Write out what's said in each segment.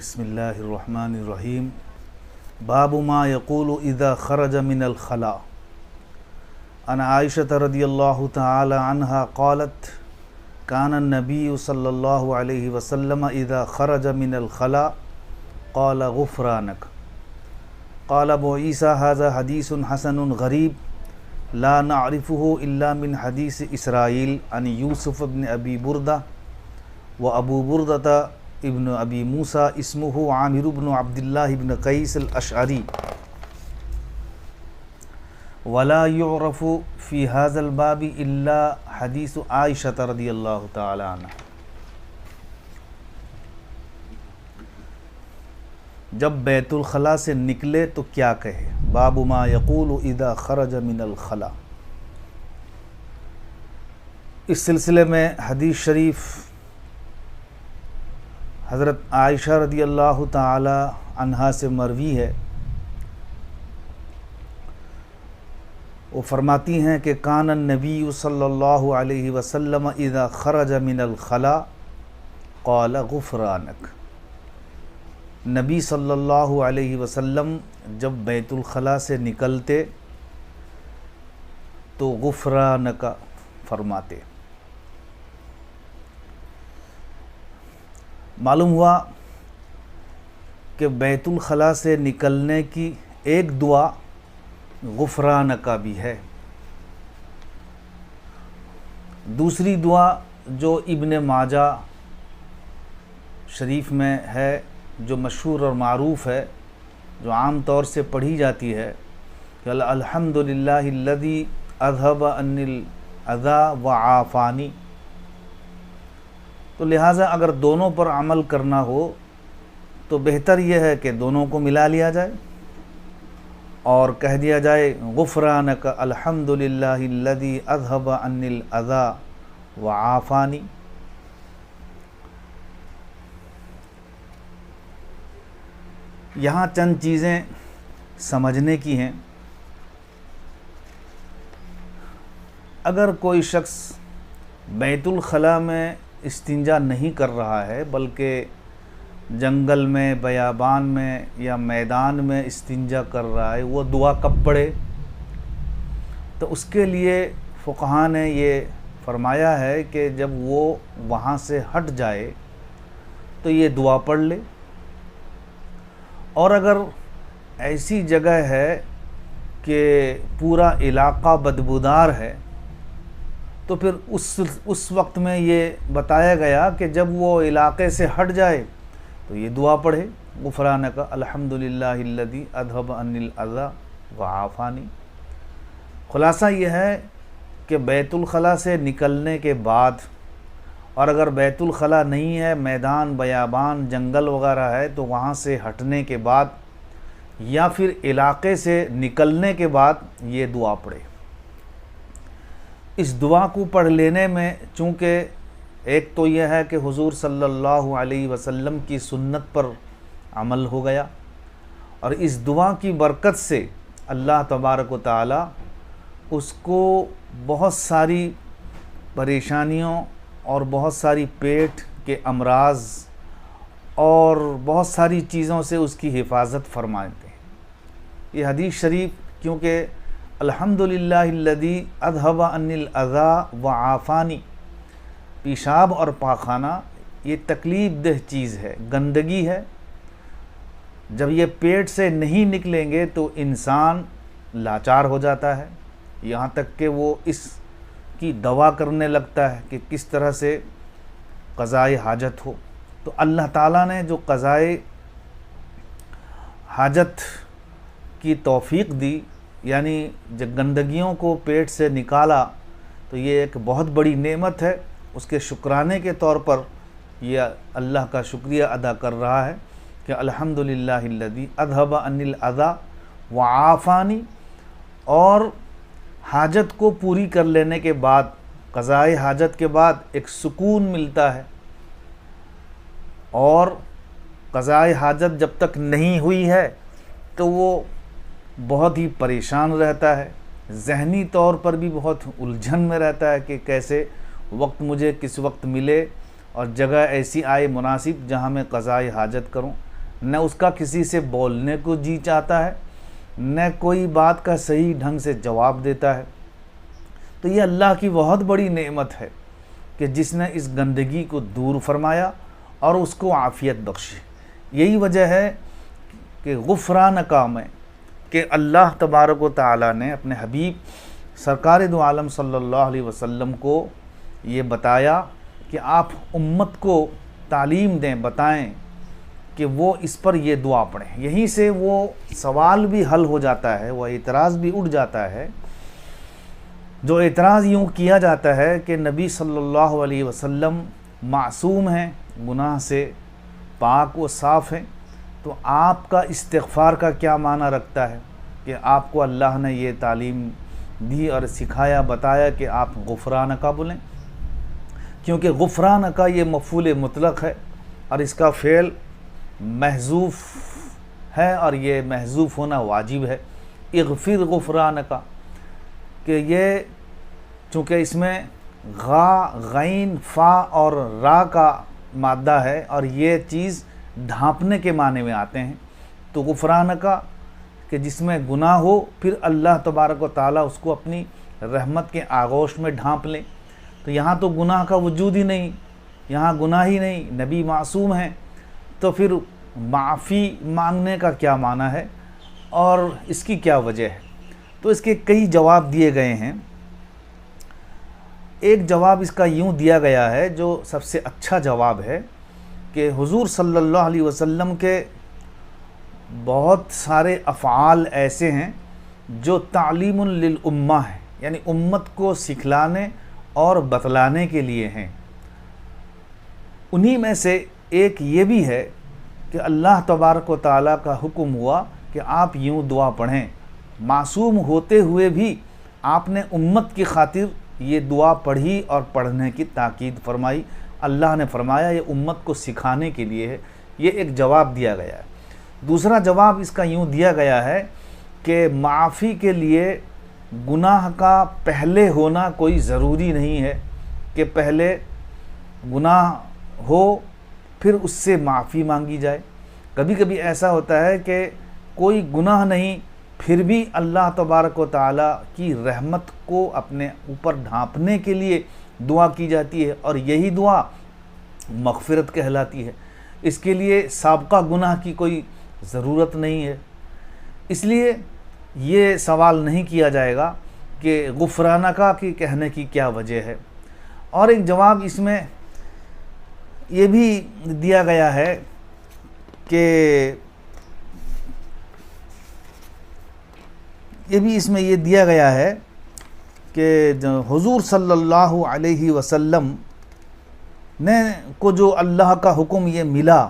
بسم اللہ الرحمن الرحیم باب ما یقول اذا خرج من الخلاء عن عائشة رضی اللہ تعالی عنہا قالت كان النبي صلی اللہ علیہ وسلم اذا خرج من الخلاء قال غفرانک قال ابو عیسیٰ هذا حدیث حسن غریب لا نعرفه الا من حدیث اسرائیل عن یوسف بن ابی بردہ و ابو بردہ ابن ابی موسیٰ اسمہ عامر بن عبداللہ بن قیس الاشعری ولا يعرف في هذا الباب الا حدیث عائشہ رضی اللہ تعالی عنہ۔ جب بیت الخلاء سے نکلے تو کیا کہے؟ باب ما یقول اذا خرج من الخلاء۔ اس سلسلے میں حدیث شریف حضرت عائشہ رضی اللہ تعالی عنہا سے مروی ہے۔ وہ فرماتی ہیں کہ کان النبی صلی اللہ علیہ وسلم اذا خرج من الخلاء قال غفرانک۔ نبی صلی اللہ علیہ وسلم جب بیت الخلاء سے نکلتے تو غفرانک فرماتے۔ معلوم ہوا کہ بیت الخلاء سے نکلنے کی ایک دعا غفرانک بھی ہے، دوسری دعا جو ابن ماجہ شریف میں ہے، جو مشہور اور معروف ہے، جو عام طور سے پڑھی جاتی ہے کہ الحمدللہ الذی اذھب عنی الاذی وعافانی۔ تو لہٰذا اگر دونوں پر عمل کرنا ہو تو بہتر یہ ہے کہ دونوں کو ملا لیا جائے اور کہہ دیا جائے غفرانک الحمدللہ الذی اذھب عنی الاذی وعافانی۔ یہاں چند چیزیں سمجھنے کی ہیں۔ اگر کوئی شخص بیت الخلاء میں استنجا نہیں کر رہا ہے بلکہ جنگل میں، بیابان میں یا میدان میں استنجا کر رہا ہے، وہ دعا کب پڑھے؟ تو اس کے لیے فقہاء نے یہ فرمایا ہے کہ جب وہ وہاں سے ہٹ جائے تو یہ دعا پڑھ لے، اور اگر ایسی جگہ ہے کہ پورا علاقہ بدبودار ہے تو پھر اس وقت میں یہ بتایا گیا کہ جب وہ علاقے سے ہٹ جائے تو یہ دعا پڑھے غفرانک الحمدللہ الذی اذھب عنی الاذی وعافانی۔ خلاصہ یہ ہے کہ بیت الخلاء سے نکلنے کے بعد، اور اگر بیت الخلاء نہیں ہے، میدان، بیابان، جنگل وغیرہ ہے، تو وہاں سے ہٹنے کے بعد یا پھر علاقے سے نکلنے کے بعد یہ دعا پڑھے۔ اس دعا کو پڑھ لینے میں چونکہ ایک تو یہ ہے کہ حضور صلی اللہ علیہ وسلم کی سنت پر عمل ہو گیا، اور اس دعا کی برکت سے اللہ تبارک و تعالی اس کو بہت ساری پریشانیوں اور بہت ساری پیٹ کے امراض اور بہت ساری چیزوں سے اس کی حفاظت فرماتے ہیں۔ یہ حدیث شریف کیونکہ الحمدللہ الذی اذھب عنی الاذی وعافانی، پیشاب اور پاخانہ یہ تکلیف دہ چیز ہے، گندگی ہے۔ جب یہ پیٹ سے نہیں نکلیں گے تو انسان لاچار ہو جاتا ہے، یہاں تک کہ وہ اس کی دوا کرنے لگتا ہے کہ کس طرح سے قضائے حاجت ہو۔ تو اللہ تعالیٰ نے جو قضائے حاجت کی توفیق دی، یعنی جب گندگیوں کو پیٹ سے نکالا، تو یہ ایک بہت بڑی نعمت ہے۔ اس کے شکرانے کے طور پر یہ اللہ کا شکریہ ادا کر رہا ہے کہ الحمدللہ الذی اذھب عنی الاذی وعافانی۔ اور حاجت کو پوری کر لینے کے بعد، قضائے حاجت کے بعد ایک سکون ملتا ہے، اور قضائے حاجت جب تک نہیں ہوئی ہے تو وہ بہت ہی پریشان رہتا ہے، ذہنی طور پر بھی بہت الجھن میں رہتا ہے کہ کیسے وقت مجھے کس وقت ملے اور جگہ ایسی آئے مناسب جہاں میں قضائے حاجت کروں۔ نہ اس کا کسی سے بولنے کو جی چاہتا ہے، نہ کوئی بات کا صحیح ڈھنگ سے جواب دیتا ہے۔ تو یہ اللہ کی بہت بڑی نعمت ہے کہ جس نے اس گندگی کو دور فرمایا اور اس کو عافیت بخشی۔ یہی وجہ ہے کہ غفرانک میں کہ اللہ تبارک و تعالیٰ نے اپنے حبیب سرکار دو عالم صلی اللہ علیہ وسلم کو یہ بتایا کہ آپ امت کو تعلیم دیں، بتائیں کہ وہ اس پر یہ دعا پڑھیں۔ یہیں سے وہ سوال بھی حل ہو جاتا ہے، وہ اعتراض بھی اٹھ جاتا ہے، جو اعتراض یوں کیا جاتا ہے کہ نبی صلی اللہ علیہ وسلم معصوم ہیں، گناہ سے پاک و صاف ہیں، تو آپ کا استغفار کا کیا معنی رکھتا ہے کہ آپ کو اللہ نے یہ تعلیم دی اور سکھایا، بتایا کہ آپ غفرانک بولیں؟ کیونکہ غفرانک یہ مفعول مطلق ہے اور اس کا فعل محذوف ہے، اور یہ محذوف ہونا واجب ہے۔ اغفر غفرانک، کہ یہ چونکہ اس میں غا، غین، فا اور را کا مادہ ہے اور یہ چیز ڈھانپنے کے معنی میں آتے ہیں، تو غفرانک کہ جس میں گناہ ہو پھر اللہ تبارک و تعالیٰ اس کو اپنی رحمت کے آغوش میں ڈھانپ لیں۔ تو یہاں تو گناہ کا وجود ہی نہیں، یہاں گناہ ہی نہیں، نبی معصوم ہیں، تو پھر معافی مانگنے کا کیا معنی ہے اور اس کی کیا وجہ ہے؟ تو اس کے کئی جواب دیے گئے ہیں۔ ایک جواب اس کا یوں دیا گیا ہے جو سب سے اچھا جواب ہے کہ حضور صلی اللہ علیہ وسلم کے بہت سارے افعال ایسے ہیں جو تعلیم للامہ ہیں، یعنی امت کو سکھلانے اور بتلانے کے لیے ہیں۔ انہی میں سے ایک یہ بھی ہے کہ اللہ تبارک و تعالیٰ کا حکم ہوا کہ آپ یوں دعا پڑھیں، معصوم ہوتے ہوئے بھی آپ نے امت کی خاطر یہ دعا پڑھی اور پڑھنے کی تاکید فرمائی۔ اللہ نے فرمایا یہ امت کو سکھانے کے لیے ہے۔ یہ ایک جواب دیا گیا ہے۔ دوسرا جواب اس کا یوں دیا گیا ہے کہ معافی کے لیے گناہ کا پہلے ہونا کوئی ضروری نہیں ہے کہ پہلے گناہ ہو پھر اس سے معافی مانگی جائے۔ کبھی کبھی ایسا ہوتا ہے کہ کوئی گناہ نہیں پھر بھی اللہ تبارک و تعالیٰ کی رحمت کو اپنے اوپر ڈھانپنے کے لیے دعا کی جاتی ہے، اور یہی دعا مغفرت کہلاتی ہے۔ اس کے لیے سابقہ گناہ کی کوئی ضرورت نہیں ہے۔ اس لیے یہ سوال نہیں کیا جائے گا کہ غفرانک کی کہنے کی کیا وجہ ہے۔ اور ایک جواب اس میں یہ بھی دیا گیا ہے کہ حضور صلی اللہ علیہ وسلم نے کو جو اللہ کا حکم یہ ملا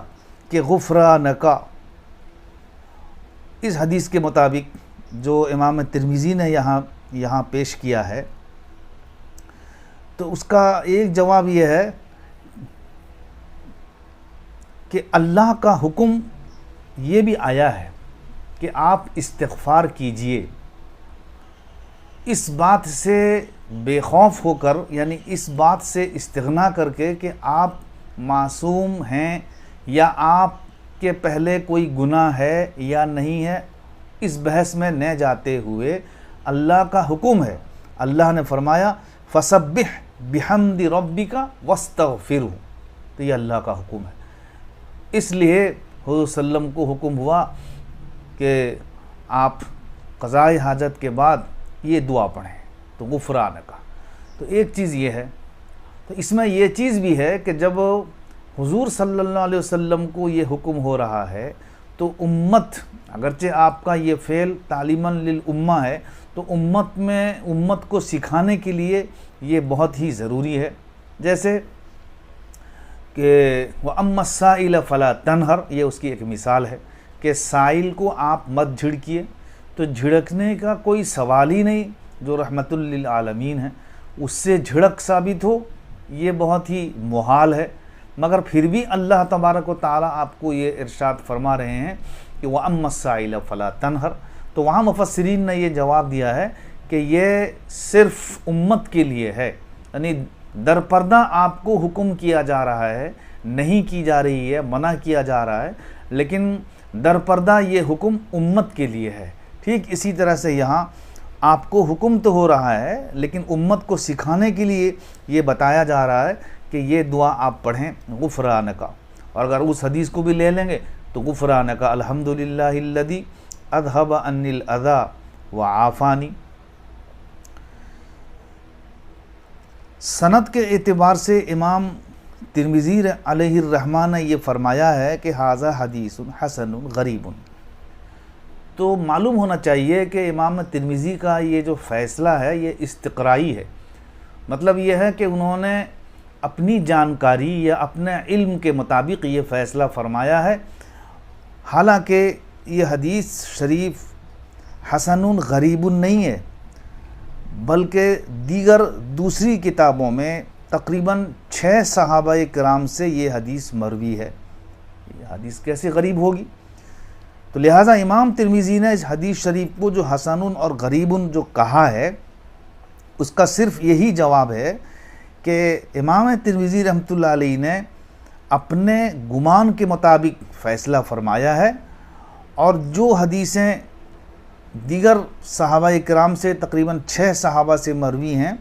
کہ غفرانک، اس حدیث کے مطابق جو امام ترمذی نے یہاں پیش کیا ہے، تو اس کا ایک جواب یہ ہے کہ اللہ کا حکم یہ بھی آیا ہے کہ آپ استغفار کیجئے، اس بات سے بے خوف ہو کر، یعنی اس بات سے استغنا کر کے کہ آپ معصوم ہیں یا آپ کے پہلے کوئی گناہ ہے یا نہیں ہے، اس بحث میں نہ جاتے ہوئے اللہ کا حکم ہے۔ اللہ نے فرمایا فسبح بحمد ربک واستغفرہ، تو یہ اللہ کا حکم ہے۔ اس لیے حضور صلی اللہ علیہ وسلم کو حکم ہوا کہ آپ قضاء حاجت کے بعد یہ دعا پڑھیں، تو غفرانک۔ تو ایک چیز یہ ہے، تو اس میں یہ چیز بھی ہے کہ جب حضور صلی اللہ علیہ وسلم کو یہ حکم ہو رہا ہے تو امت، اگرچہ آپ کا یہ فعل تعلیماً للامہ ہے، تو امت کو سکھانے کے لیے یہ بہت ہی ضروری ہے۔ جیسے کہ وَأَمَّا السَّائِلَ فَلَا تَنْهَرْ، یہ اس کی ایک مثال ہے کہ سائل کو آپ مت جھڑکیے، تو جھڑکنے کا کوئی سوال ہی نہیں، جو رحمت للعالمین ہے اس سے جھڑک ثابت ہو یہ بہت ہی محال ہے، مگر پھر بھی اللہ تبارک و تعالیٰ آپ کو یہ ارشاد فرما رہے ہیں کہ وَأَمَّا السَّائِلَ فَلَا تَنْهَرْ۔ تو وہاں مفسرین نے یہ جواب دیا ہے کہ یہ صرف امت کے لیے ہے، یعنی در پردہ آپ کو حکم کیا جا رہا ہے، نہیں کی جا رہی ہے، منع کیا جا رہا ہے، لیکن در پردہ یہ حکم امت کے لیے ہے۔ ٹھیک اسی طرح سے یہاں آپ کو حکم تو ہو رہا ہے لیکن امت کو سکھانے کے لیے یہ بتایا جا رہا ہے کہ یہ دعا آپ پڑھیں غفرانک، اور اگر اس حدیث کو بھی لے لیں گے تو غفرانک الحمدللہ الذی اذھب عنی الاذی وعافانی۔ سند کے اعتبار سے امام ترمذی علیہ الرحمہ نے یہ فرمایا ہے کہ ھذا حدیث حسن غریب۔ تو معلوم ہونا چاہیے کہ امام ترمذی کا یہ جو فیصلہ ہے یہ استقرائی ہے، مطلب یہ ہے کہ انہوں نے اپنی جانکاری یا اپنے علم کے مطابق یہ فیصلہ فرمایا ہے، حالانکہ یہ حدیث شریف حسن غریب نہیں ہے، بلکہ دیگر دوسری کتابوں میں تقریباً 6 صحابہ کرام سے یہ حدیث مروی ہے۔ یہ حدیث کیسے غریب ہوگی؟ تو لہٰذا امام ترمذی نے اس حدیث شریف کو جو حسن اور غریب جو کہا ہے اس کا صرف یہی جواب ہے کہ امام ترمذی رحمۃ اللہ علیہ نے اپنے گمان کے مطابق فیصلہ فرمایا ہے، اور جو حدیثیں دیگر صحابہ کرام سے تقریباً 6 صحابہ سے مروی ہیں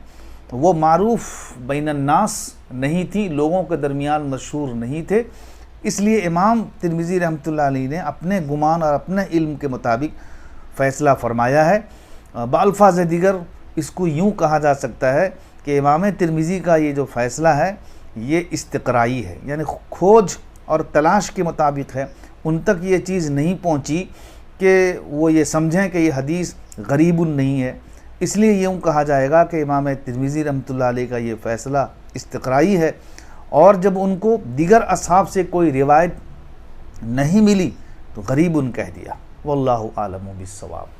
وہ معروف بین الناس نہیں تھی، لوگوں کے درمیان مشہور نہیں تھے، اس لیے امام ترمذی رحمۃ اللہ علیہ نے اپنے گمان اور اپنے علم کے مطابق فیصلہ فرمایا ہے۔ بالفاظ دیگر اس کو یوں کہا جا سکتا ہے کہ امام ترمذی کا یہ جو فیصلہ ہے یہ استقرائی ہے، یعنی کھوج اور تلاش کے مطابق ہے، ان تک یہ چیز نہیں پہنچی کہ وہ یہ سمجھیں کہ یہ حدیث غریب نہیں ہے، اس لیے یوں کہا جائے گا کہ امام ترمذی رحمۃ اللہ علیہ کا یہ فیصلہ استقرائی ہے، اور جب ان کو دیگر اصحاب سے کوئی روایت نہیں ملی تو غریب کہہ دیا۔ واللہ اعلم بالصواب۔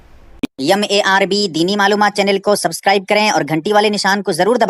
یم ARB دینی معلومات چینل کو سبسکرائب کریں اور گھنٹی والے نشان کو ضرور دبائیں۔